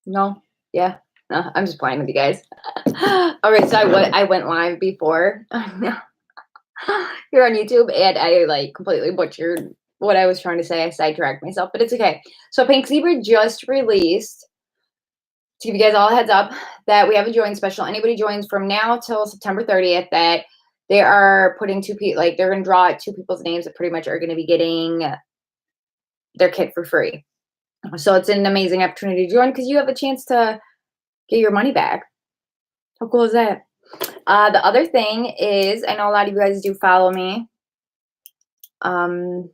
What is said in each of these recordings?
No? Yeah. No, I'm just playing with you guys. All right, so I went live before here on YouTube, and I like completely butchered what I was trying to say. I sidetracked myself, but it's okay. So Pink Zebra just released, to give you guys all a heads up, that we have a join special. Anybody joins from now till September 30th, that they are putting two people, like they're gonna draw out two people's names that pretty much are gonna be getting their kit for free. So it's an amazing opportunity to join because you have a chance to get your money back. How cool is that? The other thing is, I know a lot of you guys do follow me. Um,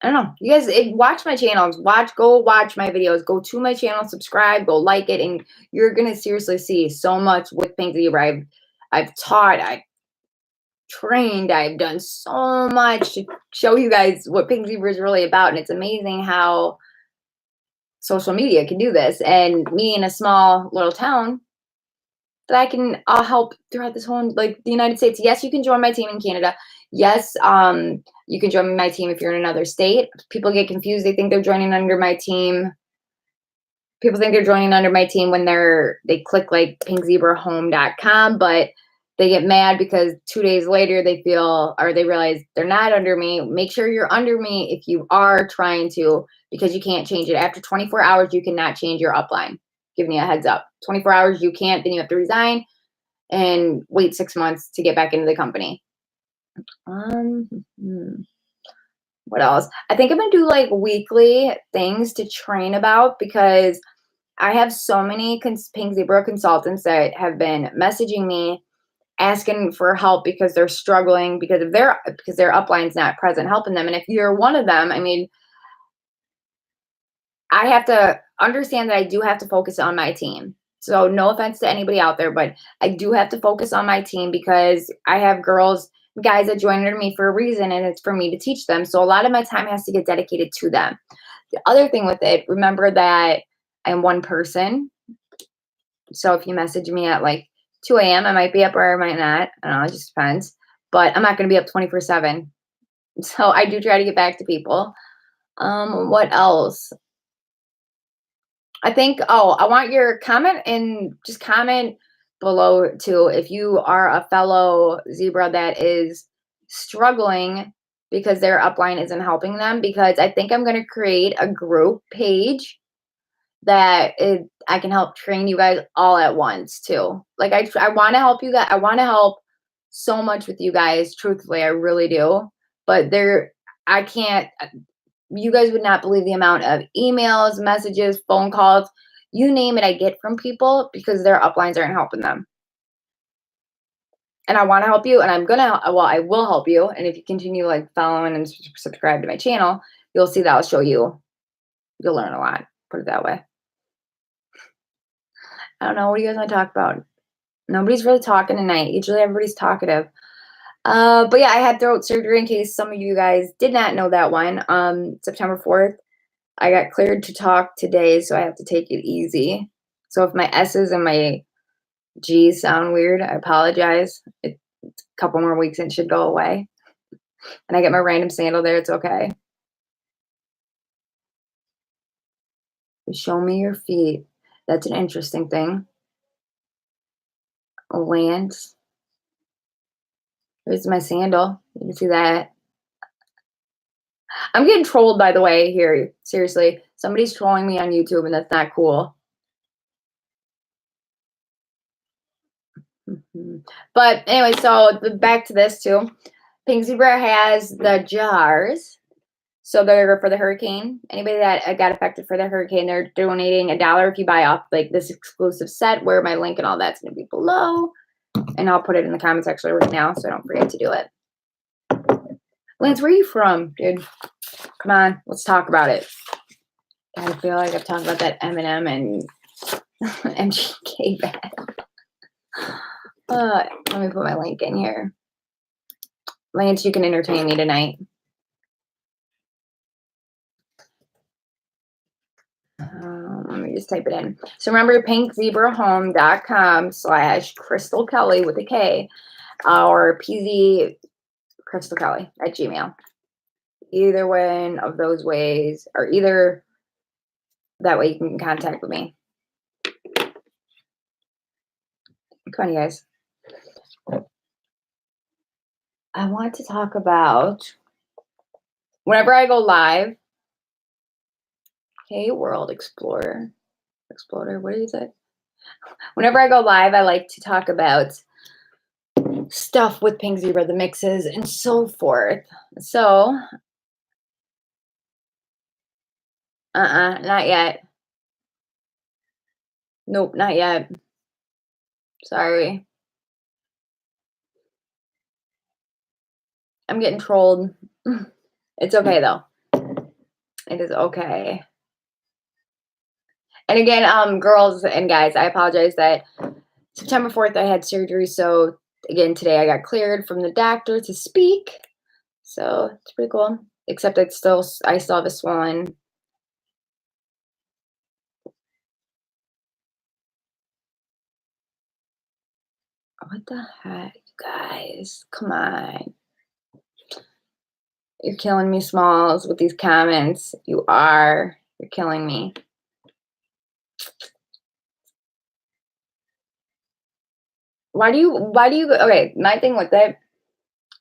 I don't know. You guys watch my channels. Go watch my videos. Go to my channel, subscribe, go like it, and you're gonna seriously see so much with Pink Zebra. I've taught, I've trained, I've done so much to show you guys what Pink Zebra is really about, and it's amazing how social media can do this. And me in a small little town, that I can help throughout this whole like the United States. Yes, you can join my team in Canada. Yes, you can join my team if you're in another state. People get confused. They think they're joining under my team. People think they're joining under my team when they click like pinkzebrahome.com, but they get mad because 2 days later they feel or they realize they're not under me. Make sure you're under me if you are trying to, because you can't change it. After 24 hours, you cannot change your upline. Giving you a heads up. 24 hours, you can't, then you have to resign and wait 6 months to get back into the company. Um, hmm, what else? I think I'm gonna do like weekly things to train about because I have so many Pink Zebra consultants that have been messaging me asking for help because they're struggling because their upline's not present helping them. And if you're one of them, I mean, I have to understand that I do have to focus on my team. So no offense to anybody out there, but I do have to focus on my team because I have guys that join under me for a reason, and it's for me to teach them. So a lot of my time has to get dedicated to them. The other thing with it, remember that I'm one person. So if you message me at like 2 a.m., I might be up or I might not. I don't know, it just depends. But I'm not going to be up 24/7. So I do try to get back to people. What else? I think, oh, I want your comment and just comment below too if you are a fellow zebra that is struggling because their upline isn't helping them. Because I think I'm going to create a group page I can help train you guys all at once too. Like I want to help you guys. I want to help so much with you guys. Truthfully, I really do. But I can't you guys would not believe the amount of emails, messages, phone calls, you name it, I get from people because their uplines aren't helping them. And I want to help you, and I will help you. And if you continue like following and subscribe to my channel, you'll see that I'll show you. You'll learn a lot. Put it that way. I don't know. What do you guys want to talk about? Nobody's really talking tonight. Usually everybody's talkative. But yeah, I had throat surgery in case some of you guys did not know that one. September 4th. I got cleared to talk today, so I have to take it easy. So if my S's and my G's sound weird, I apologize. It's a couple more weeks and it should go away. And I get my random sandal there, it's okay. Show me your feet. That's an interesting thing. Lance. There's my sandal. You can see that. I'm getting trolled, by the way, here. Seriously. Somebody's trolling me on YouTube, and that's not cool. But anyway, so back to this too. Pink Zebra has the jars. So they're for the hurricane. Anybody that got affected for the hurricane, they're donating $1 if you buy off like this exclusive set, where my link and all that's going to be below. And I'll put it in the comments actually right now, so don't forget to do it. Lance, where are you from, dude? Come on, let's talk about it. I feel like I've talked about that Eminem and MGK bag. Let me put my link in here. Lance, you can entertain me tonight. Let me just type it in. So remember, pinkzebrahome.com/Crystal Kelly with a K, or PZ Crystal Kelly at Gmail. Either one of those ways, or either that way you can contact with me. Come on, you guys. I want to talk about whenever I go live. Hey, World Explorer. Explorer, what did you say? Whenever I go live, I like to talk about stuff with Pink Zebra, the mixes, and so forth. So, not yet. Nope, not yet. Sorry. I'm getting trolled. It's okay, though. It is okay. And again, girls and guys, I apologize that September 4th I had surgery. So again, today I got cleared from the doctor to speak. So it's pretty cool. Except I still have a swollen. What the heck, guys? Come on. You're killing me, Smalls, with these comments. You are. You're killing me. Why do you, okay, my thing with it,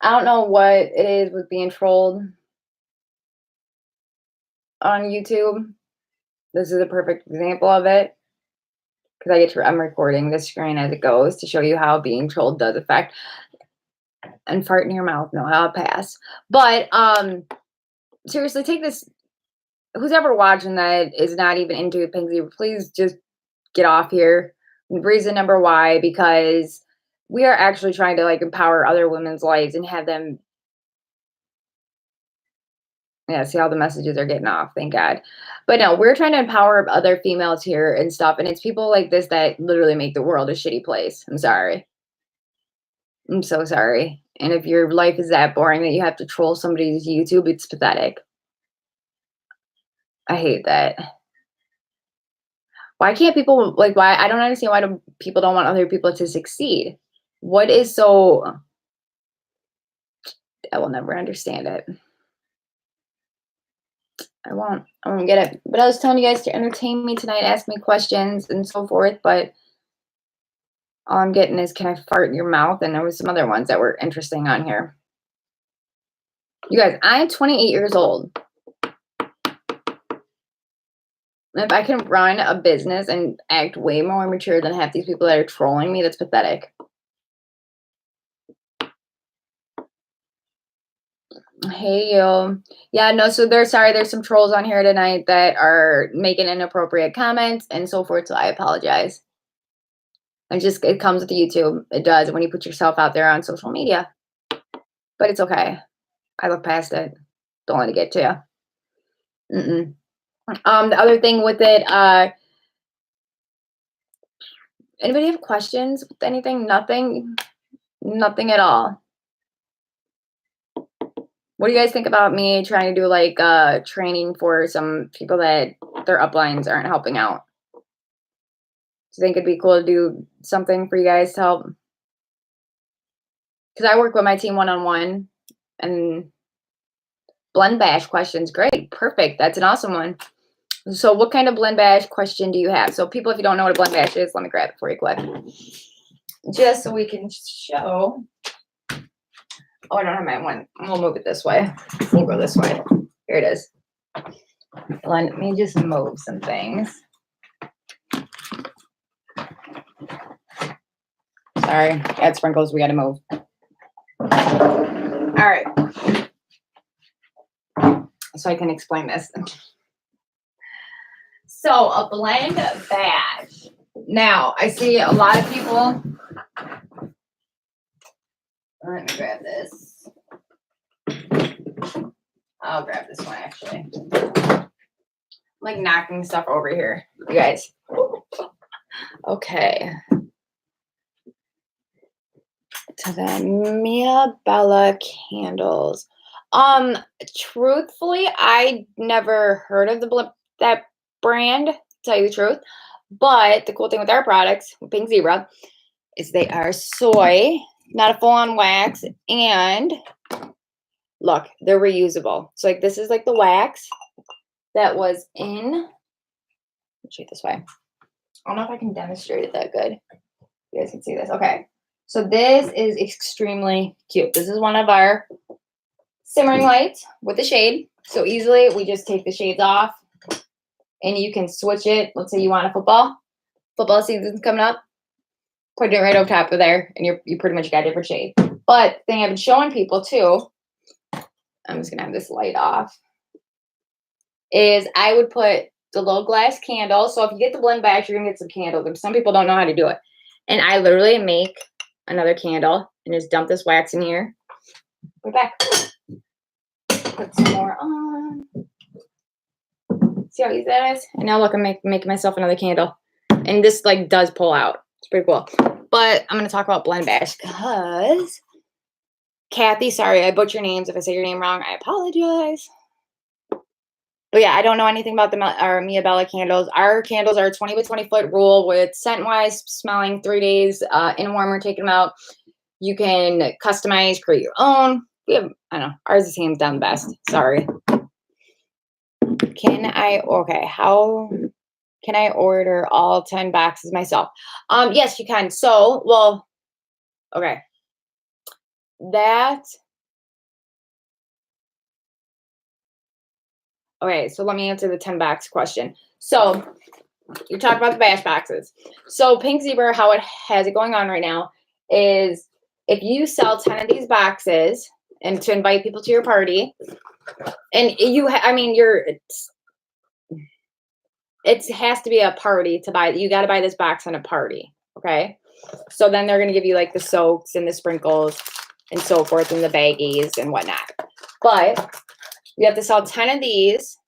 I don't know what it is with being trolled on YouTube. This is a perfect example of it. Because I'm recording the screen as it goes to show you how being trolled does affect. And fart in your mouth. No, I'll pass. But, seriously, take this. Who's ever watching that is not even into Pink Zebra, please just get off here. Reason number why, because we are actually trying to like empower other women's lives and have them. Yeah, see how the messages are getting off, thank God. But no, we're trying to empower other females here and stuff. And it's people like this that literally make the world a shitty place. I'm sorry. I'm so sorry. And if your life is that boring that you have to troll somebody's YouTube, it's pathetic. I hate that. Why can't people, like, why? I don't understand why people don't want other people to succeed. What is so, I will never understand it. I won't get it. But I was telling you guys to entertain me tonight, ask me questions and so forth, but all I'm getting is, can I fart in your mouth? And there was some other ones that were interesting on here. You guys, I'm 28 years old. If I can run a business and act way more mature than half these people that are trolling me, that's pathetic. Hey, you. Yeah, no, so there's some trolls on here tonight that are making inappropriate comments and so forth, so I apologize. And just, it comes with YouTube. It does when you put yourself out there on social media. But it's okay. I look past it. Don't let it get to you. The other thing with it, anybody have questions with anything? Nothing at all. What do you guys think about me trying to do like training for some people that their uplines aren't helping out? Do you think it'd be cool to do something for you guys to help? Because I work with my team one-on-one, and blend bash questions. Great, perfect. That's an awesome one. So what kind of blend bash question do you have? So people, if you don't know what a blend bash is, let me grab it for you quick. Just so we can show. Oh, I don't have my one. We'll move it this way. We'll go this way. Here it is. Let me just move some things. Sorry, add sprinkles. We got to move. All right. So I can explain this. So a blend bash. Now, I see a lot of people. Let me grab this. I'll grab this one, actually. I'm like knocking stuff over here, you guys. Okay. To the Mia Bella candles. Truthfully, I never heard of that brand, to tell you the truth. But the cool thing with our products, Pink Zebra, is they are soy, not a full-on wax, and look, they're reusable. So like this is like the wax that was in, let's shoot this way. I don't know if I can demonstrate it that good. You guys can see this. Okay. So this is extremely cute. This is one of our simmering lights with the shade. So easily we just take the shades off and you can switch it. Let's say you want a football season's coming up, put it right over top of there and you pretty much got a different shade. But the thing I've been showing people too, I'm just gonna have this light off, is I would put the little glass candle. So if you get the blend back, you're gonna get some candles. Some people don't know how to do it. And I literally make another candle and just dump this wax in here. Put it back. Put some more on. See how easy that is? And now look, I'm making myself another candle. And this like does pull out. It's pretty cool. But I'm gonna talk about Blend Bash because Kathy, sorry, I butcher names. If I say your name wrong, I apologize. But yeah, I don't know anything about our Mia Bella candles. Our candles are a 20 by 20 foot rule with scent-wise, smelling 3 days, in a warmer, taking them out. You can customize, create your own. We have, I don't know, ours is hands down the best. Sorry. How can I order all 10 boxes myself? Yes, you can. So, well, okay. Okay, so let me answer the 10 box question. So you're talking about the bash boxes. So Pink Zebra, how it has it going on right now is if you sell 10 of these boxes and to invite people to your party, and it has to be a party to buy. You got to buy this box on a party. Okay. So then they're going to give you like the soaks and the sprinkles and so forth and the baggies and whatnot. But you have to sell 10 of these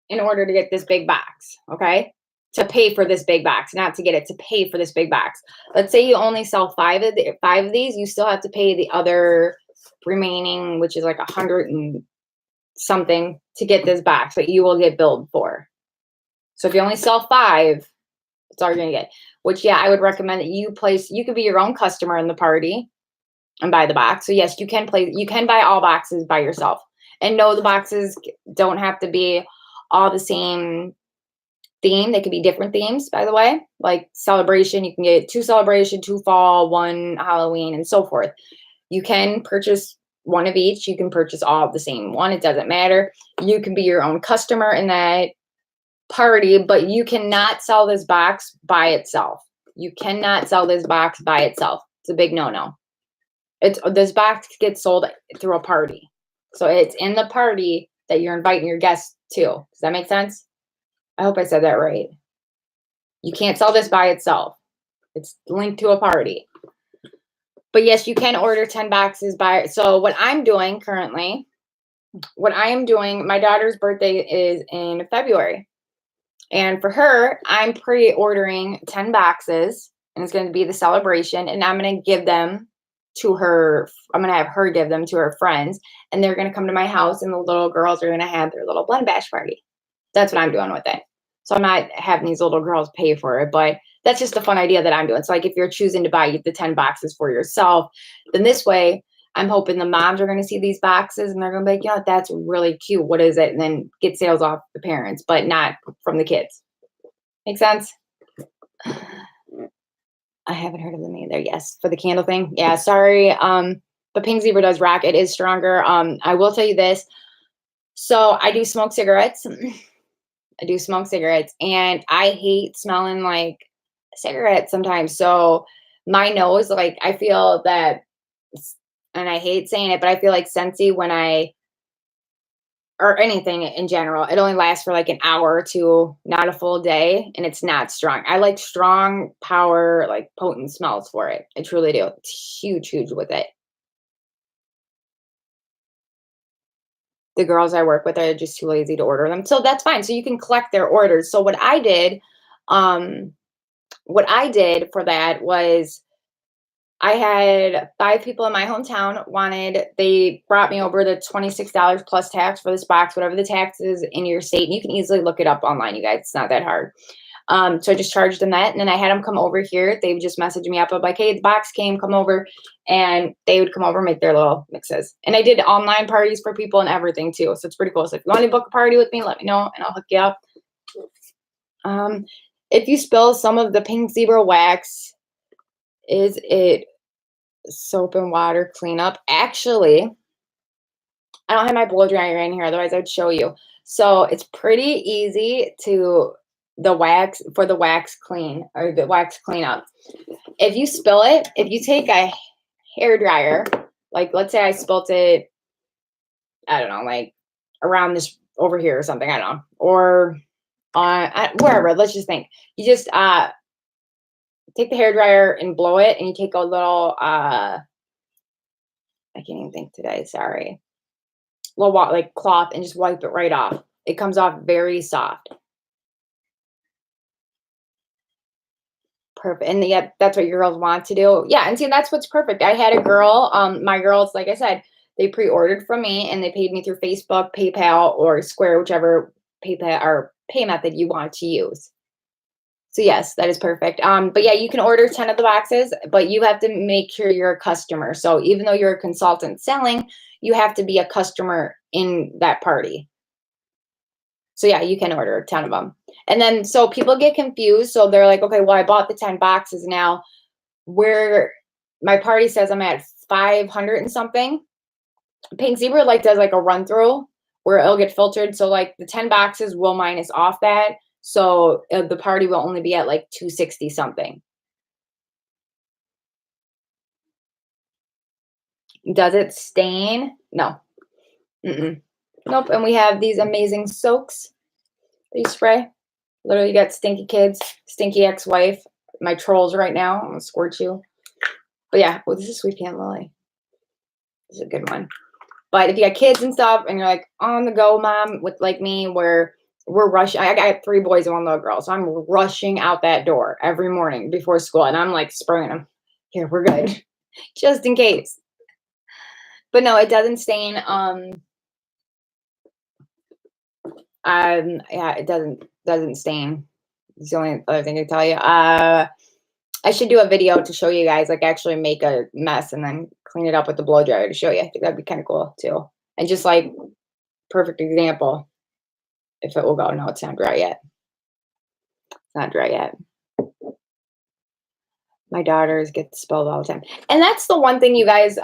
in order to get this big box. Okay. To pay for this big box, not to get it, to pay for this big box. Let's say you only sell five of these, you still have to pay the other remaining, which is like 100 and something to get this box that you will get billed for. So if you only sell 5, that's all you're gonna get. Which, yeah, I would recommend that you could be your own customer in the party and buy the box. So yes, you can buy all boxes by yourself. And no, the boxes don't have to be all the same theme. They could be different themes, by the way. Like celebration, you can get 2 celebration, 2 fall, 1 Halloween, and so forth. You can purchase one of each. You can purchase all of the same one. It doesn't matter. You can be your own customer in that party, but you cannot sell this box by itself. You cannot sell this box by itself. It's a big no-no. This box gets sold through a party. So it's in the party that you're inviting your guests to. Does that make sense? I hope I said that right. You can't sell this by itself. It's linked to a party. But yes, you can order 10 boxes by. So what I'm doing currently, my daughter's birthday is in February. And for her, I'm pre-ordering 10 boxes, and it's going to be the celebration, and I'm going to give them to her. I'm going to have her give them to her friends, and they're going to come to my house, and the little girls are going to have their little Blend Bash party. That's what I'm doing with it. So I'm not having these little girls pay for it, but that's just a fun idea that I'm doing. So like if you're choosing to buy the 10 boxes for yourself, then this way, I'm hoping the moms are going to see these boxes and they're going to be like, yeah, that's really cute. What is it? And then get sales off the parents, but not from the kids. Make sense? I haven't heard of them either. Yes, for the candle thing. Yeah, sorry. But Pink Zebra does rock. It is stronger. I will tell you this. So I do smoke cigarettes. And I hate smelling like cigarettes sometimes. So my nose, like I feel that, and I hate saying it, but I feel like Scentsy or anything in general, it only lasts for like an hour or two, not a full day, and it's not strong. I like strong power, like potent smells for it. I truly do. It's huge with it. The girls I work with are just too lazy to order them. So that's fine. So you can collect their orders. So what I did for that was I had 5 people in my hometown they brought me over the $26 plus tax for this box, whatever the tax is in your state. And you can easily look it up online, you guys. It's not that hard. So I just charged them that. And then I had them come over here. They would just message me up. I'm like, hey, the box came, come over. And they would come over and make their little mixes. And I did online parties for people and everything too. So it's pretty cool. So if you want to book a party with me, let me know and I'll hook you up. If you spill some of the Pink Zebra wax, Is it soap and water cleanup? Actually, I don't have my blow dryer in here, otherwise I'd show you. So it's pretty easy to the wax clean or the wax cleanup. If you spill it, if you take a hair dryer, like let's say I spilt it, I don't know, like around this over here or something, I don't know, or wherever. Let's just think. You just take the hair dryer and blow it, and you take a little I can't even think today. Sorry, little like cloth, and just wipe it right off. It comes off very soft. Perfect. And yet that's what your girls want to do. Yeah, and see that's what's perfect. I had a girl, my girls, like I said, they pre-ordered from me and they paid me through Facebook, PayPal, or Square, whichever PayPal or pay method you want to use. So yes, that is perfect. But yeah, you can order 10 of the boxes, but you have to make sure you're a customer. So even though you're a consultant selling, you have to be a customer in that party. So yeah, you can order 10 of them. And then so people get confused. So they're like, okay, well, I bought the 10 boxes now. Where my party says I'm at 500 and something. Pink Zebra like does like a run through where it'll get filtered. So like the 10 boxes will minus off that. So the party will only be at like 260 something. Does it stain? No. Mm-mm. Nope. And we have these amazing soaks that you spray. Literally, you got stinky kids, stinky ex-wife, my trolls right now. I'm gonna squirt you. But yeah, well, this is Sweet Pea and Lily. This is a good one. But if you got kids and stuff, and you're like on the go, mom, with like me, where we're rushing. I got 3 boys and 1 little girl, so I'm rushing out that door every morning before school, and I'm like spraying them. Here, we're good, just in case. But no, it doesn't stain. Yeah, it doesn't stain. It's the only other thing to tell you. I should do a video to show you guys, like actually make a mess and then clean it up with the blow dryer to show you. I think that'd be kind of cool too. And just like perfect example, if it will go. No, it's not dry yet. It's not dry yet. My daughters get spilled all the time. And that's the one thing, you guys,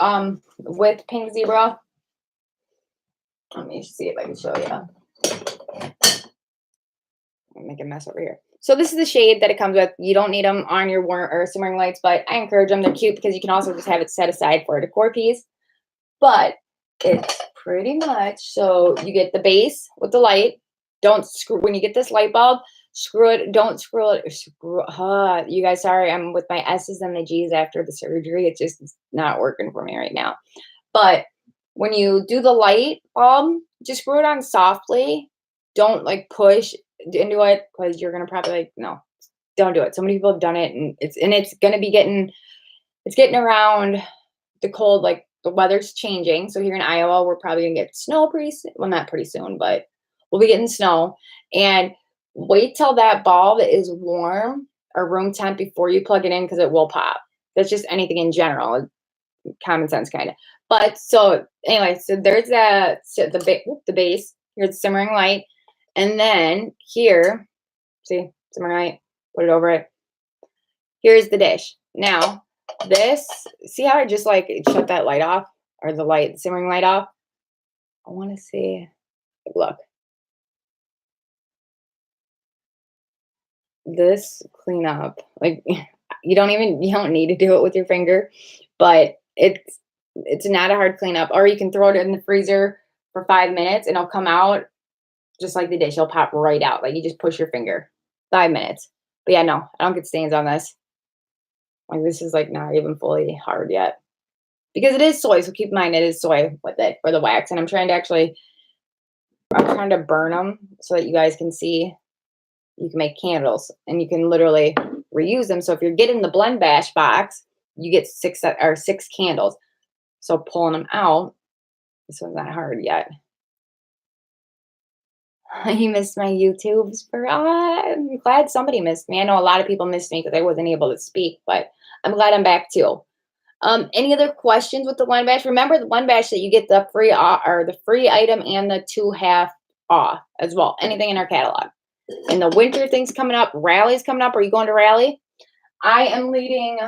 with Pink Zebra. Let me see if I can show you. Make a mess over here. So this is the shade that it comes with. You don't need them on your warm or simmering lights, but I encourage them. They're cute because you can also just have it set aside for a decor piece. But it's pretty much, so you get the base with the light. Don't screw, when you get this light bulb, screw it. Don't screw it. You guys, sorry, I'm with my S's and the G's after the surgery. It's just not working for me right now. But when you do the light bulb, just screw it on softly. Don't like push into it because you're gonna probably like, no, don't do it. So many people have done it, and it's gonna be getting around the cold, like the weather's changing. So here in Iowa, we're probably gonna get snow pretty soon. Well, not pretty soon, but we'll be getting snow. And wait till that bulb is warm or room temp before you plug it in because it will pop. That's just anything in general, common sense kind of. But so anyway, so there's the base. Here's the simmering light. And then here, see, simmering light, put it over it. Here's the dish. Now, this, see how I just like shut that light off, or the simmering light off? I want to see, look. This cleanup, like you don't need to do it with your finger, but it's not a hard cleanup. Or you can throw it in the freezer for 5 minutes and it'll come out just like the dish. It'll pop right out. Like you just push your finger. 5 minutes. But yeah, no, I don't get stains on this. Like this is like not even fully hard yet. Because it is soy, so keep in mind it is soy with it for the wax. And I'm trying to burn them so that you guys can see. You can make candles and you can literally reuse them. So if you're getting the Blend Bash box, you get 6 candles. So pulling them out, this one's not hard yet. You missed my YouTubes I'm glad somebody missed me. I know a lot of people missed me because I wasn't able to speak, but I'm glad I'm back too. Any other questions with the Blend Bash? Remember the Blend Bash that you get the free or the free item and the 2/2 off as well. Anything in our catalog. And the winter things coming up, Rally's coming up. Are you going to Rally? I am leading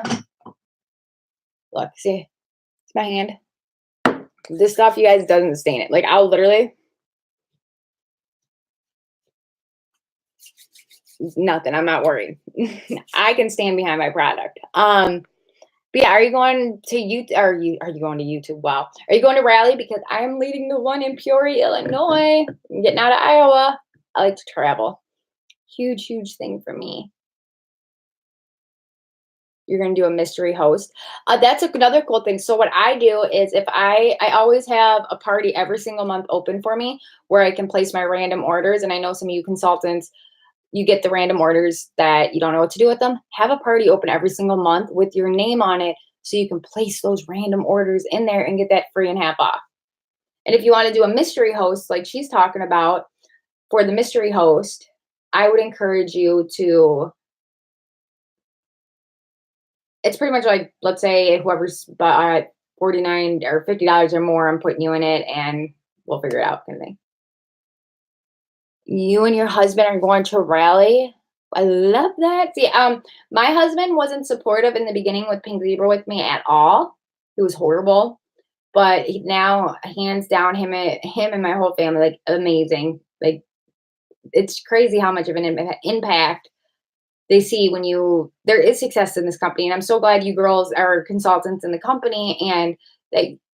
Look, see, it's my hand. This stuff, you guys, doesn't stain it. Like, I'll literally nothing. I'm not worried. I can stand behind my product. But yeah, are you going to YouTube? Are you going to YouTube? Wow. Are you going to rally? Because I'm leading the one in Peoria, Illinois. I'm getting out of Iowa. I like to travel. Huge, huge thing for me. You're gonna do a mystery host. That's another cool thing. So what I do is if I always have a party every single month open for me where I can place my random orders. And I know some of you consultants, you get the random orders that you don't know what to do with them. Have a party open every single month with your name on it so you can place those random orders in there and get that free and half off. And if you want to do a mystery host like she's talking about, for the mystery host, I would encourage you to, it's pretty much like, let's say whoever's bought 49 or $50 or more, I'm putting you in it and we'll figure it out kind of thing. You and your husband are going to rally. I love that. See, my husband wasn't supportive in the beginning with Pink Zebra with me at all. It was horrible. But now, hands down, him and my whole family, like amazing. Like it's crazy how much of an impact they see when there is success in this company. And I'm so glad you girls are consultants in the company. And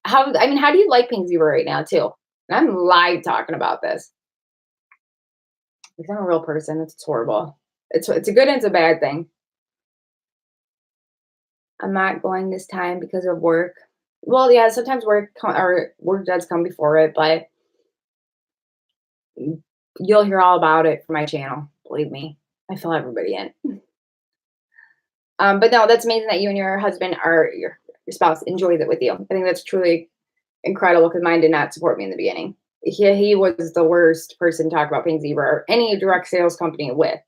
how do you like Pink Zebra right now too? And I'm live talking about this because I'm a real person. It's horrible. It's a good and it's a bad thing. I'm not going this time because of work. Well, yeah, sometimes work does come before it, but you'll hear all about it from my channel. Believe me, I fill everybody in. But no, that's amazing that you and your husband or your spouse enjoys it with you. I think that's truly incredible because mine did not support me in the beginning. He was the worst person to talk about Pink Zebra or any direct sales company with.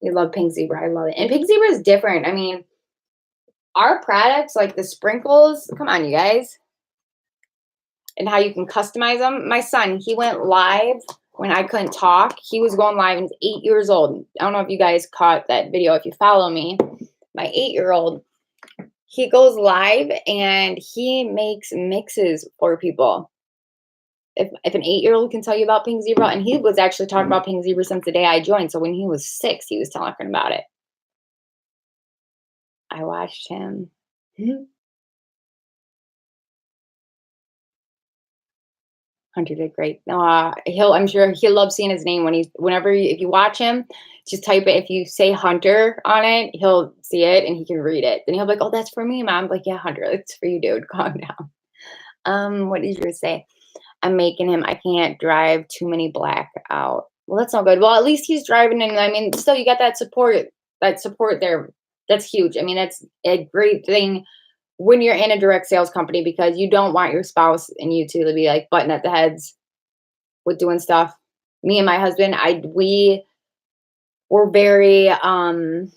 You love Pink Zebra. I love it. And Pink Zebra is different. I mean, our products like the sprinkles, come on, you guys, and how you can customize them. My son, he went live when I couldn't talk. He was going live and he's 8 years old. I don't know if you guys caught that video. If you follow me, my 8-year-old, he goes live and he makes mixes for people. If an 8-year-old can tell you about Pink Zebra, and he was actually talking about Pink Zebra since the day I joined. So when he was 6, he was talking about it. I watched him. Hunter did great. I'm sure he'll love seeing his name if you watch him, just type it. If you say Hunter on it, he'll see it and he can read it. Then he'll be like, "Oh, that's for me, Mom." I'm like, "Yeah, Hunter, it's for you, dude. Calm down." What did you say? I'm making him. I can't drive too many black out. Well, that's not good. Well, at least he's driving, and I mean, still, you got that support. That support there. That's huge. I mean, that's a great thing when you're in a direct sales company because you don't want your spouse and you two to be like butting at the heads with doing stuff. Me and my husband, we were very in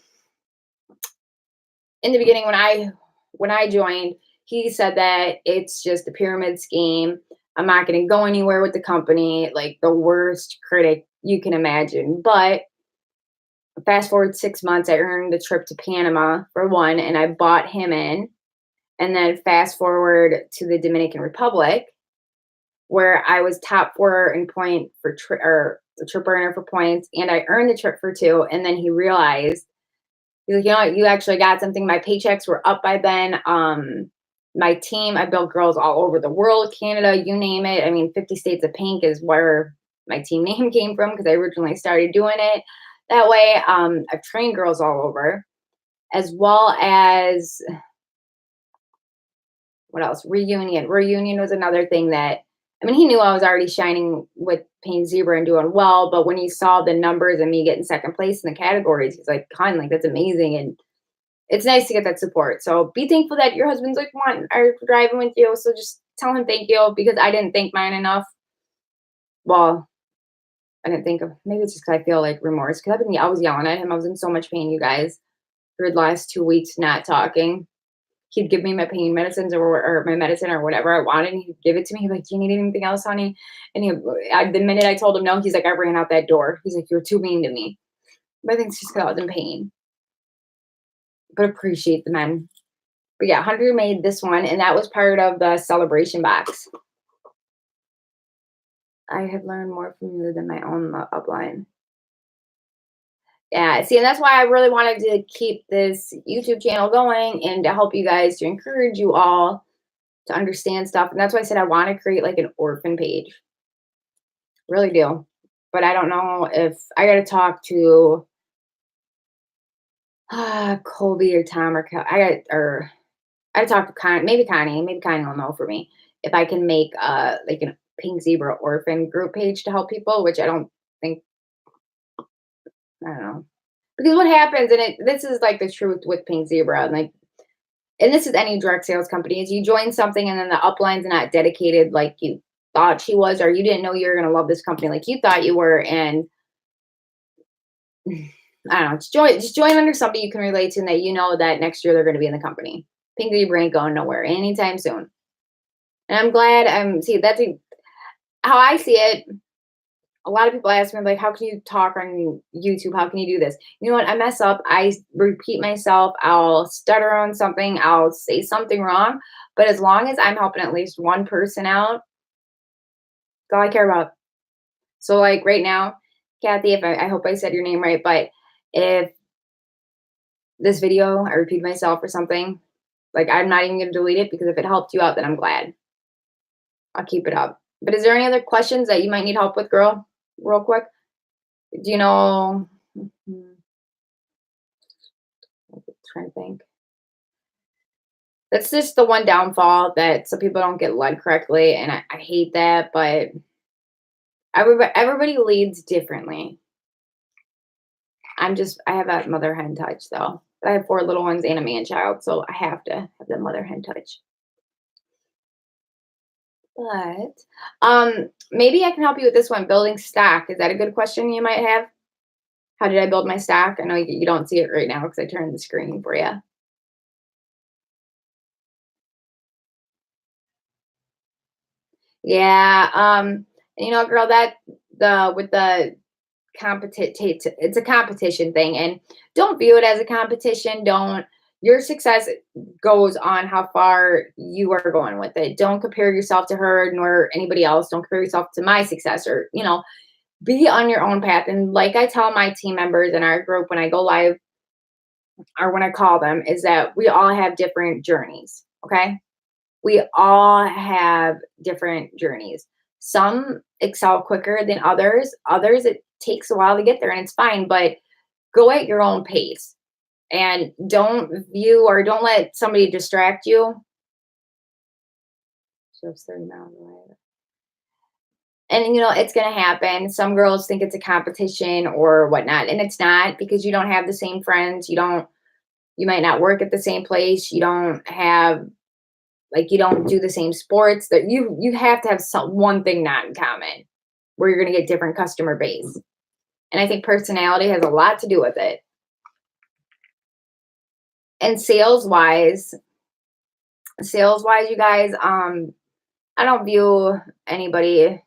the beginning when I joined, he said that it's just a pyramid scheme. I'm not going to go anywhere with the company, like the worst critic you can imagine. But fast forward 6 months, I earned the trip to Panama for one, and I bought him in. And then fast forward to the Dominican Republic, where I was top 4 in point for the trip earner for points, and I earned the trip for 2. And then he realized, he's like, "You know what? You actually got something." My paychecks were up by then. My team, I built girls all over the world, Canada, you name it. I mean, 50 States of Pink is where my team name came from because I originally started doing it that way. I've trained girls all over, as well as what else? Reunion. Reunion was another thing that, I mean, he knew I was already shining with Pink Zebra and doing well, but when he saw the numbers and me getting second place in the categories, he's like, "Con, like that's amazing." And it's nice to get that support. So be thankful that your husband's like driving with you. So just tell him thank you because I didn't thank mine enough. Well, I didn't think of, maybe it's just because I feel like remorse because I was yelling at him. I was in so much pain, you guys, for the last 2 weeks not talking. He'd give me my pain medicines or my medicine or whatever I wanted. And he'd give it to me. He'd be like, "Do you need anything else, honey?" And the minute I told him no, he's like, "I ran out that door." He's like, "You're too mean to me." But I think it's just because I was in pain. But appreciate the men. But yeah, Hunter made this one, and that was part of the celebration box. I have learned more from you than my own upline. Yeah, see, and that's why I really wanted to keep this YouTube channel going and to help you guys, to encourage you all to understand stuff. And that's why I said I want to create like an orphan page. Really do. But I don't know if I got to talk to Colby or Tom or I got to talk to maybe Connie. Maybe Connie will know for me if I can make like a Pink Zebra orphan group page to help people, which I don't think, I don't know. Because what happens, and this is like the truth with Pink Zebra, and like, and this is any direct sales company, is you join something and then the upline's not dedicated like you thought she was, or you didn't know you were gonna love this company like you thought you were, and I don't know, just join under somebody you can relate to and that you know that next year they're gonna be in the company. Pink Zebra ain't going nowhere anytime soon. And I'm glad see how I see it. A lot of people ask me, like, how can you talk on YouTube? How can you do this? You know what? I mess up. I repeat myself. I'll stutter on something. I'll say something wrong. But as long as I'm helping at least one person out, that's all I care about. So, like right now, Kathy, if I hope I said your name right, but if this video, I repeat myself or something, like I'm not even going to delete it, because if it helped you out, then I'm glad. I'll keep it up. But is there any other questions that you might need help with, girl? Real quick. Do you know? Trying to think. That's just the one downfall, that some people don't get led correctly, and I hate that. But everybody leads differently. I have that mother hen touch though. I have 4 little ones and a man child, so I have to have the mother hen touch. But maybe I can help you with this one, building stock. Is that a good question you might have? How did I build my stock? I know you don't see it right now because I turned the screen for you. Yeah, you know, girl, that the with the it's a competition thing, and don't view it as a competition. Don't Your success goes on how far you are going with it. Don't compare yourself to her nor anybody else. Don't compare yourself to my success, or be on your own path. And like I tell my team members in our group when I go live or when I call them, is that we all have different journeys. Okay. We all have different journeys. Some excel quicker than others. Others, it takes a while to get there, and it's fine, but go at your own pace, and don't let somebody distract you. So it's 30 miles away. And it's going to happen. Some girls think it's a competition or whatnot, and it's not, because you don't have the same friends. You might not work at the same place. You don't have, like, you don't do the same sports. That you have to have one thing not in common, where you're going to get different customer base. And I think personality has a lot to do with it. And sales wise, you guys, I don't view anybody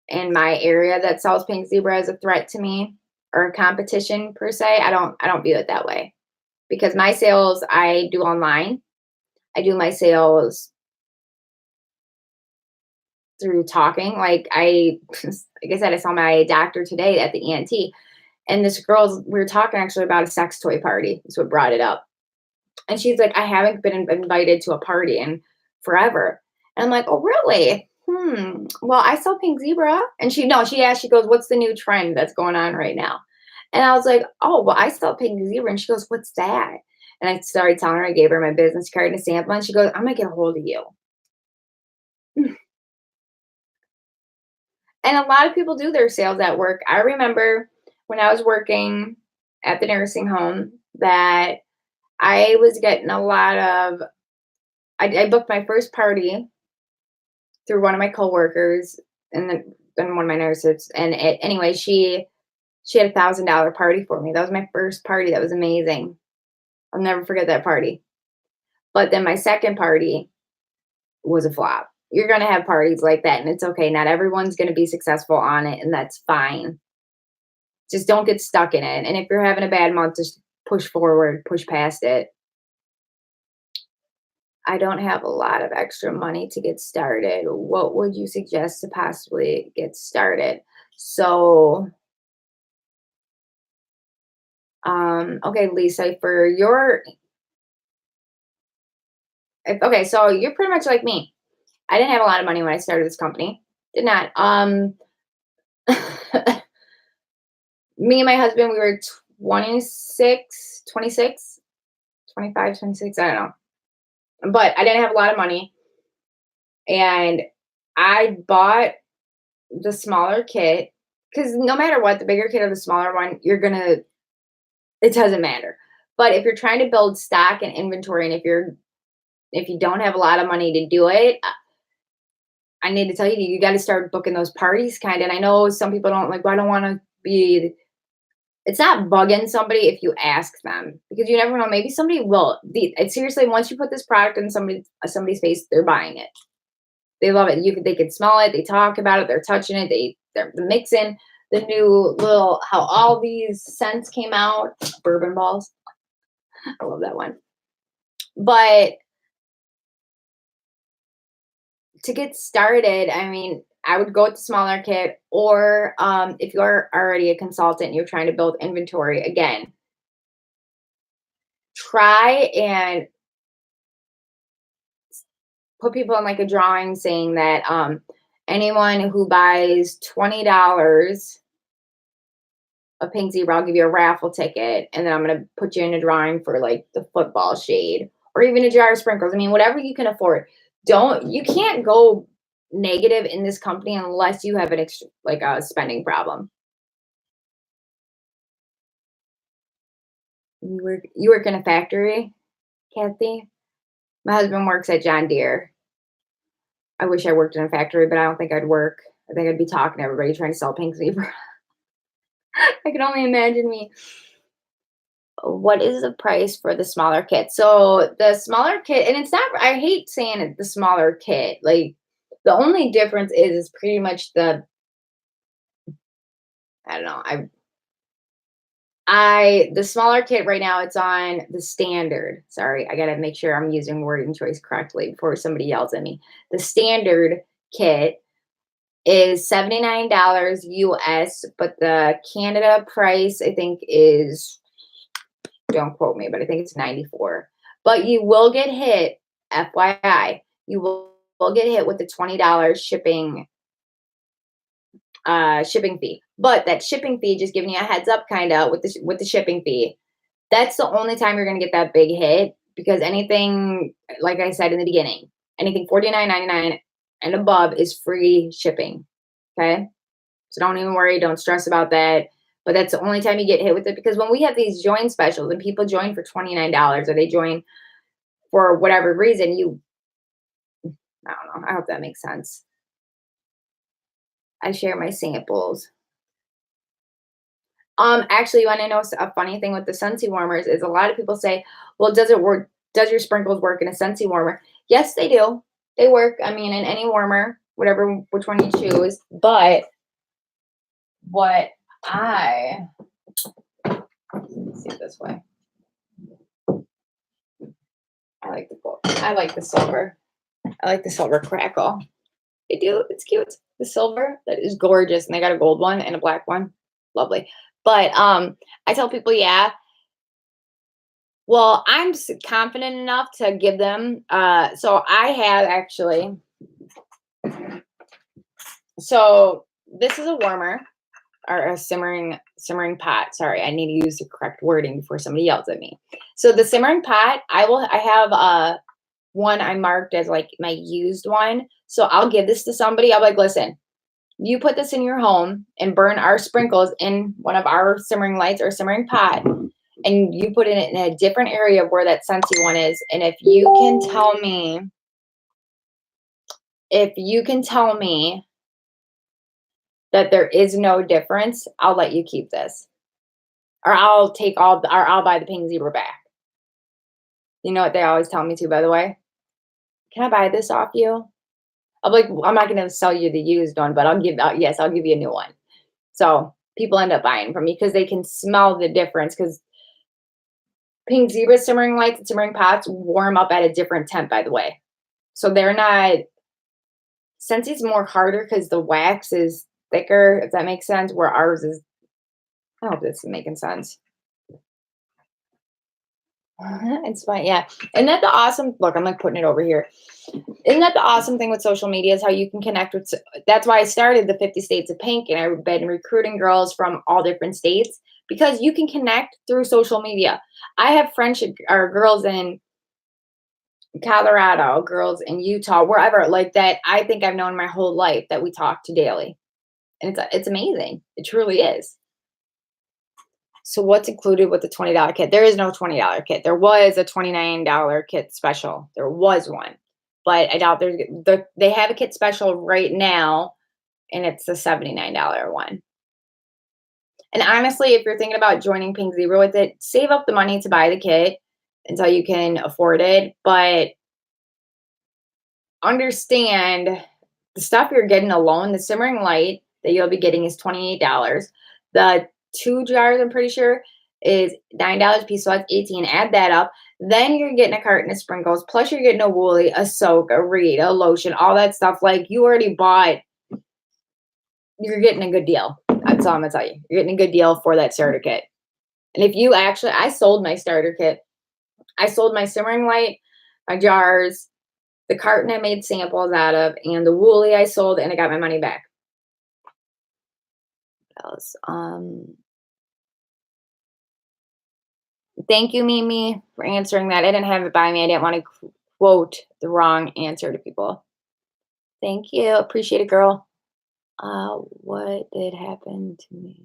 in my area that sells Pink Zebra as a threat to me or a competition per se. I don't view it that way, because my sales I do online. I do my sales through talking. Like I said, I saw my doctor today at the ENT, and we were talking actually about a sex toy party. That's what brought it up. And she's like, I haven't been invited to a party in forever. And I'm like, oh, really? Well, I sell Pink Zebra. And she asked, she goes, what's the new trend that's going on right now? And I was like, oh, well, I sell Pink Zebra. And she goes, what's that? And I started telling her, I gave her my business card and a sample. And she goes, I'm going to get a hold of you. And a lot of people do their sales at work. I remember when I was working at the nursing home that I was getting a lot of, I booked my first party through one of my coworkers, and then one of my nurses. And anyway, she had $1,000 party for me. That was my first party. That was amazing. I'll never forget that party. But then my second party was a flop. You're going to have parties like that, and it's okay. Not everyone's going to be successful on it, and that's fine. Just don't get stuck in it. And if you're having a bad month, just push forward, push past it. I don't have a lot of extra money to get started. What would you suggest to possibly get started? So, okay, Lisa, for your okay, so you're pretty much like me. I didn't have a lot of money when I started this company. Did not. Me and my husband, we were 26, 26, 25, 26. I don't know. But I didn't have a lot of money. And I bought the smaller kit because no matter what, the bigger kit or the smaller one, it doesn't matter. But if you're trying to build stock and inventory, and if you don't have a lot of money to do it, I need to tell you, you got to start booking those parties kind of. And I know some people don't like, well, I don't want to be, it's not bugging somebody if you ask them because you never know. Maybe somebody will. Seriously, once you put this product in somebody's face, they're buying it. They love it. They can smell it. They talk about it. They're touching it. They're mixing the new little, how all these scents came out. Bourbon balls. I love that one. But to get started, I mean, I would go with the smaller kit, or if you're already a consultant and you're trying to build inventory, again, try and put people in like a drawing saying that anyone who buys $20 of Pink Zebra, I'll give you a raffle ticket, and then I'm going to put you in a drawing for like the football shade or even a jar of sprinkles. I mean, whatever you can afford. You can't go negative in this company unless you have like a spending problem. You work in a factory, Kathy? My husband works at John Deere. I wish I worked in a factory, but I don't think I'd work. I think I'd be talking to everybody trying to sell Pink Zebra. I can only imagine me. What is the price for the smaller kit? So the smaller kit, and it's not, I hate saying it, the smaller kit. Like the only difference is pretty much I don't know. The smaller kit right now, it's on the standard. Sorry, I gotta make sure I'm using wording choice correctly before somebody yells at me. The standard kit is $79 US, but the Canada price I think is, don't quote me, but I think it's 94. But you will get hit, FYI, will get hit with the $20 shipping fee. But that shipping fee, just giving you a heads up kind of with the shipping fee, that's the only time you're going to get that big hit, because anything, like I said in the beginning, anything $49.99 and above is free shipping. Okay? So don't even worry, don't stress about that. But that's the only time you get hit with it, because when we have these join specials and people join for $29 or they join for whatever reason, I don't know. I hope that makes sense. I share my samples. Actually, you want to know a funny thing with the Scentsy warmers is a lot of people say, well, does it work? Does your sprinkles work in a Scentsy warmer? Yes, they do. They work. I mean, in any warmer, which one you choose. But what let's see it this way. I like the silver. I like the silver crackle. They do. It's cute. The silver, that is gorgeous. And they got a gold one and a black one. Lovely. But I tell people, yeah. Well, I'm confident enough to give them. So I had actually. So this is a warmer or a simmering pot. Sorry, I need to use the correct wording before somebody yells at me. So the simmering pot, I have one I marked as like my used one. So I'll give this to somebody. I'll be like, listen, you put this in your home and burn our sprinkles in one of our simmering lights or simmering pot, and you put it in a different area of where that Scentsy one is. And if you can tell me that there is no difference, I'll let you keep this. Or I'll buy the Pink Zebra back. You know what they always tell me to, by the way? Can I buy this off you? I'm like, I'm not going to sell you the used one, but I'll give you a new one. So people end up buying from me because they can smell the difference. Because Pink Zebra simmering lights and simmering pots warm up at a different temp, by the way. So they're not, since it's more harder because the wax is thicker, if that makes sense, where ours is, I hope this is making sense. It's fine, yeah. Isn't that the awesome, look, I'm like putting it over here. Isn't that the awesome thing with social media is how you can connect with, that's why I started the 50 States of Pink, and I've been recruiting girls from all different states because you can connect through social media. I have friendship or girls in Colorado, girls in Utah, wherever, like that I think I've known my whole life that we talk to daily. And it's amazing. It truly is. So what's included with the $20 kit? There is no $20 kit. There was a $29 kit special. There was one. But I doubt they have a kit special right now, and it's the $79 one. And honestly, if you're thinking about joining Pink Zebra with it, save up the money to buy the kit until you can afford it. But understand the stuff you're getting alone, the simmering light that you'll be getting is $28. The 2 jars, I'm pretty sure, is $9 a piece, so that's 18. Add that up. Then you're getting a carton of sprinkles, plus you're getting a Woolly, a soak, a reed, a lotion, all that stuff. Like you already bought, you're getting a good deal. That's all I'm gonna tell you. You're getting a good deal for that starter kit. And if you actually, I sold my starter kit. I sold my simmering light, my jars, the carton I made samples out of, and the Woolly I sold, and I got my money back. What else? Thank you, Mimi, for answering that. I didn't have it by me. I didn't want to quote the wrong answer to people. Thank you. Appreciate it, girl. What did happen to me?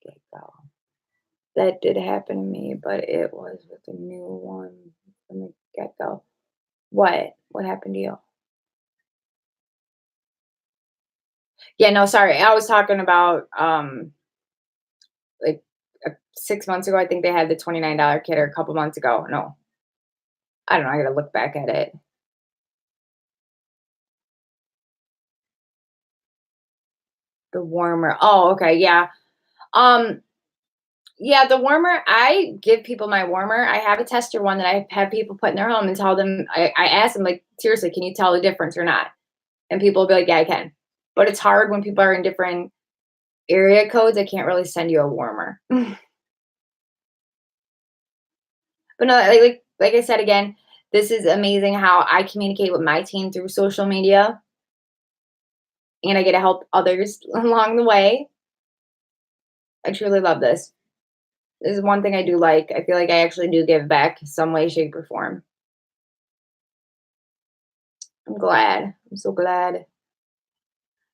Get go. That did happen to me, but it was with a new one from the get-go. What? What happened to you? Yeah, no, sorry. I was talking about like 6 months ago. I think they had the $29 kit, or a couple months ago. No, I don't know. I gotta look back at it. The warmer. Oh, okay, yeah. Um, yeah, the warmer. I give people my warmer. I have a tester one that I have people put in their home and tell them. I ask them, like, seriously, can you tell the difference or not? And people will be like, yeah, I can. But it's hard when people are in different area codes. I can't really send you a warmer. But no, like I said again, this is amazing how I communicate with my team through social media, and I get to help others along the way. I truly love this. This is one thing I do like. I feel like I actually do give back some way, shape, or form. I'm glad. I'm so glad.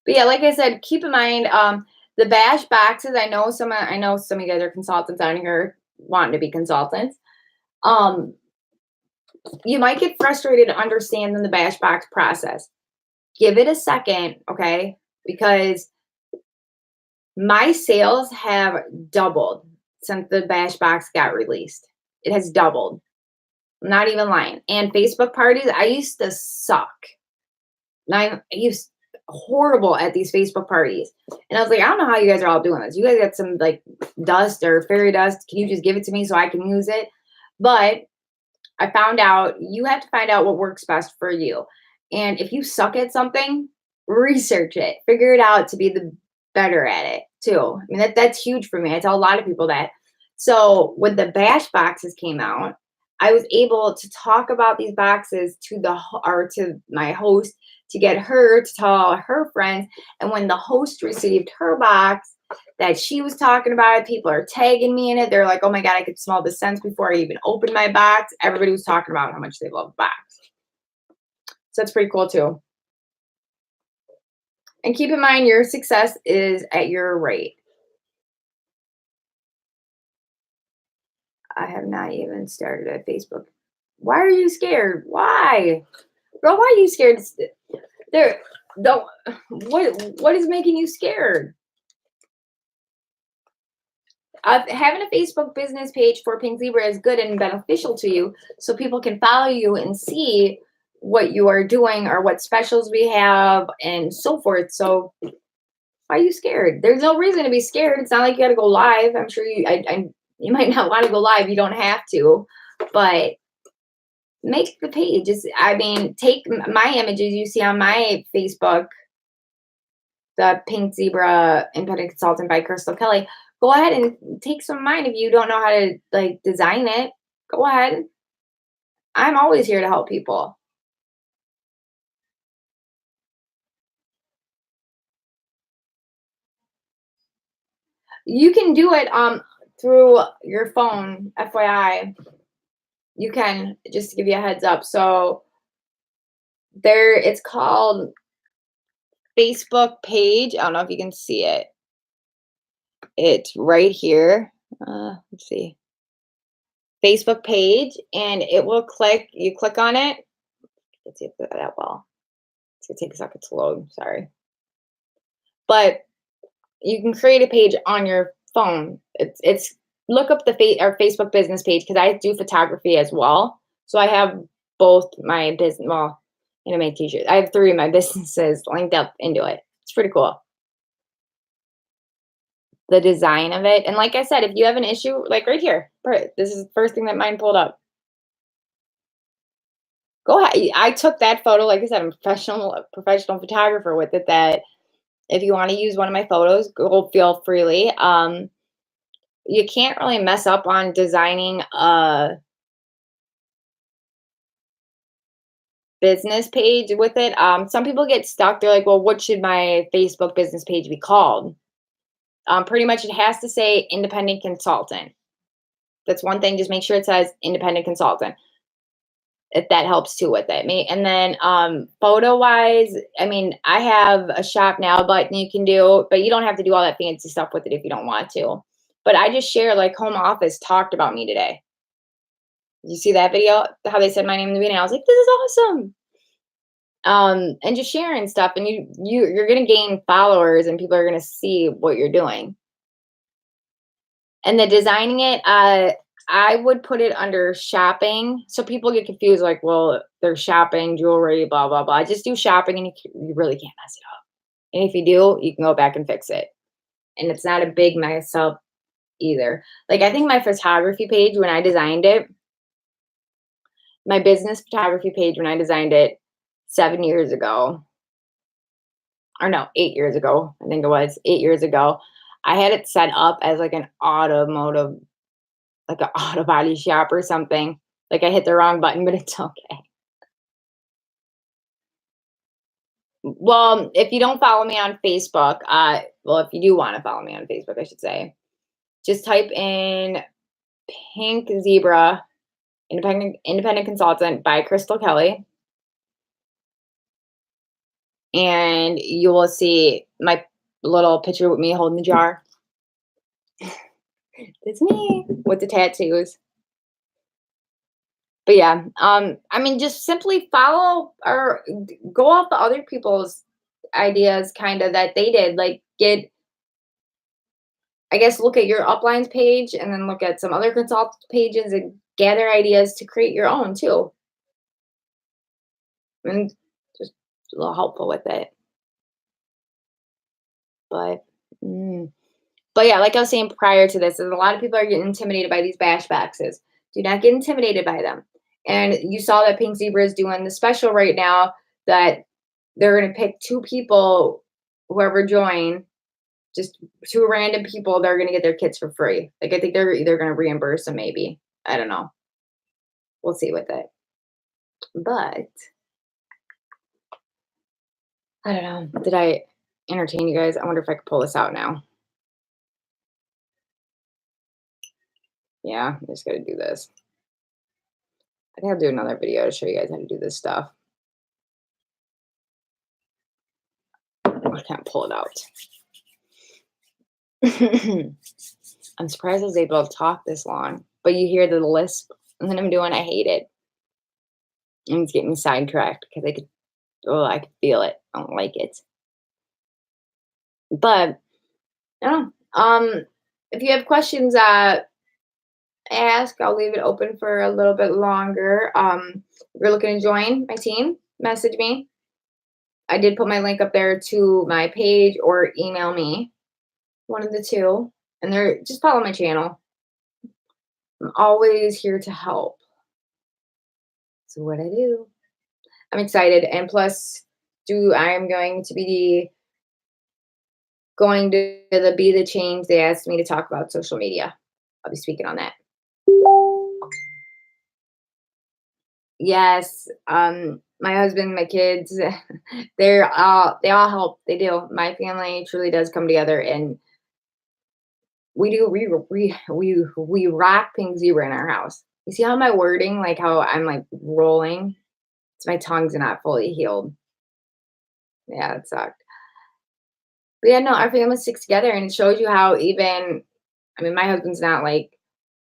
But yeah, like I said, keep in mind the bash boxes. I know some of you guys are consultants out here wanting to be consultants. Um, you might get frustrated understanding the bash box process. Give it a second, okay? Because my sales have doubled since the bash box got released. It has doubled. I'm not even lying. And Facebook parties, I used to suck. I used horrible at these Facebook parties. And I was like, I don't know how you guys are all doing this. You guys got some like dust or fairy dust. Can you just give it to me so I can use it? But I found out you have to find out what works best for you. And if you suck at something, research it, figure it out to be the better at it too. I mean, that's huge for me. I tell a lot of people that. So when the bash boxes came out, I was able to talk about these boxes to my host, to get her to tell her friends. And when the host received her box that she was talking about it, people are tagging me in it. They're like, oh my God, I could smell the scents before I even opened my box. Everybody was talking about how much they love the box. So that's pretty cool too. And keep in mind, your success is at your rate. I have not even started at Facebook. Why are you scared? Why? Girl, why are you scared? There, don't. What is making you scared? Having a Facebook business page for Pink Zebra is good and beneficial to you, so people can follow you and see what you are doing or what specials we have and so forth. So Why are you scared? There's no reason to be scared. It's not like you got to go live. I'm sure you might not want to go live. You don't have to, but make the page. I mean, take my images you see on my Facebook, the Pink Zebra Independent Consultant by Crystal Kelly. Go ahead and take some of mine if you don't know how to like design it. Go ahead. I'm always here to help people. You can do it through your phone, FYI. You can, just to give you a heads up. So it's called Facebook page. I don't know if you can see it. It's right here. Let's see. Facebook page, and it will you click on it. Let's see if that well. It's gonna take a second to load, sorry. But you can create a page on your phone. It's look up our Facebook business page, because I do photography as well. So I have both my business, well, I make t-shirts. I have 3 of my businesses linked up into it. It's pretty cool. The design of it. And like I said, if you have an issue, like right here, this is the first thing that mine pulled up. Go ahead. I took that photo, like I said, I'm a professional photographer with it, that if you want to use one of my photos, go feel freely. You can't really mess up on designing a business page with it. Some people get stuck. They're like, well, what should my Facebook business page be called? Pretty much it has to say independent consultant. That's one thing. Just make sure it says independent consultant. If that helps too with it. And then photo wise, I mean, I have a shop now button you can do, but you don't have to do all that fancy stuff with it if you don't want to. But I just share, like, home office talked about me today. You see that video? How they said my name in the beginning? I was like, this is awesome. And just sharing stuff, and you're gonna gain followers, and people are gonna see what you're doing. And the designing it, I would put it under shopping. So people get confused, like, well, they're shopping, jewelry, blah, blah, blah. Just do shopping, and you really can't mess it up. And if you do, you can go back and fix it. And it's not a big mess up either. Like, I think my photography page, when I designed it, my business photography page, when I designed it 7 years ago, or no, 8 years ago, I think it was 8 years ago, I had it set up as like an automotive, like an auto body shop or something. Like, I hit the wrong button, but it's okay. Well, if you don't follow me on Facebook, well, if you do want to follow me on Facebook, I should say, just type in Pink Zebra Independent Consultant by Crystal Kelly, and you will see my little picture with me holding the jar. It's me with the tattoos. But yeah, I mean, just simply follow or go off the other people's ideas, kind of, that they did. Like, I guess, look at your uplines page, and then look at some other consult pages, and gather ideas to create your own too. And just a little helpful with it. But, but yeah, like I was saying prior to this, is a lot of people are getting intimidated by these bash boxes. Do not get intimidated by them. And you saw that Pink Zebra is doing the special right now, that they're going to pick 2 people, whoever join, just 2 random people, they're going to get their kits for free. Like, I think they're either going to reimburse them, maybe. I don't know. We'll see with it. But I don't know. Did I entertain you guys? I wonder if I could pull this out now. Yeah, I'm just going to do this. I think I'll do another video to show you guys how to do this stuff. I can't pull it out. I'm surprised I was able to talk this long, but you hear the lisp that I'm doing. I hate it. And it's getting me sidetracked because I could feel it. I don't like it. But I don't know. If you have questions, ask. I'll leave it open for a little bit longer. If you're looking to join my team, message me. I did put my link up there to my page or email me, one of the two. And they're just follow my channel. I'm always here to help. So what I do, I'm excited. And plus, I am going to be be the change they asked me to talk about social media. I'll be speaking on that. Yes, my husband, my kids, they all help. They do. My family truly does come together, and we rock Pink Zebra in our house. You see how my wording, like how I'm like rolling? It's my tongue's not fully healed. Yeah, it sucked. But yeah, no, our family sticks together, and it shows you how even. I mean, my husband's not like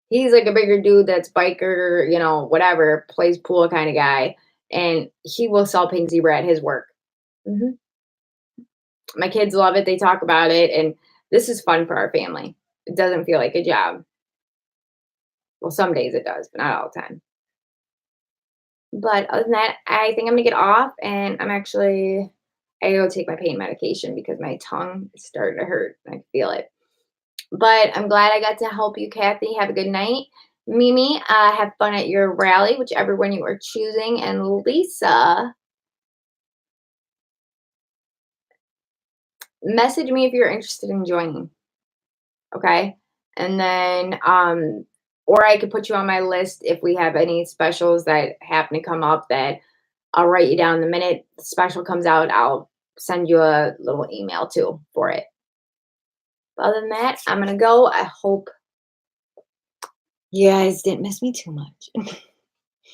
he's like a bigger dude that's biker, whatever, plays pool kind of guy, and he will sell Pink Zebra at his work. hmm My kids love it. They talk about it, and this is fun for our family. It doesn't feel like a job. Well, some days it does, but not all the time. But other than that, I think I'm gonna get off, and I go take my pain medication because my tongue is starting to hurt. I can feel it. But I'm glad I got to help you, Kathy. Have a good night. Mimi, have fun at your rally, whichever one you are choosing. And Lisa, message me if you're interested in joining. Okay. And then, or I could put you on my list if we have any specials that happen to come up that I'll write you down the minute the special comes out. I'll send you a little email too for it. But other than that, I'm going to go. I hope you guys didn't miss me too much.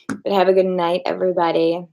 But have a good night, everybody.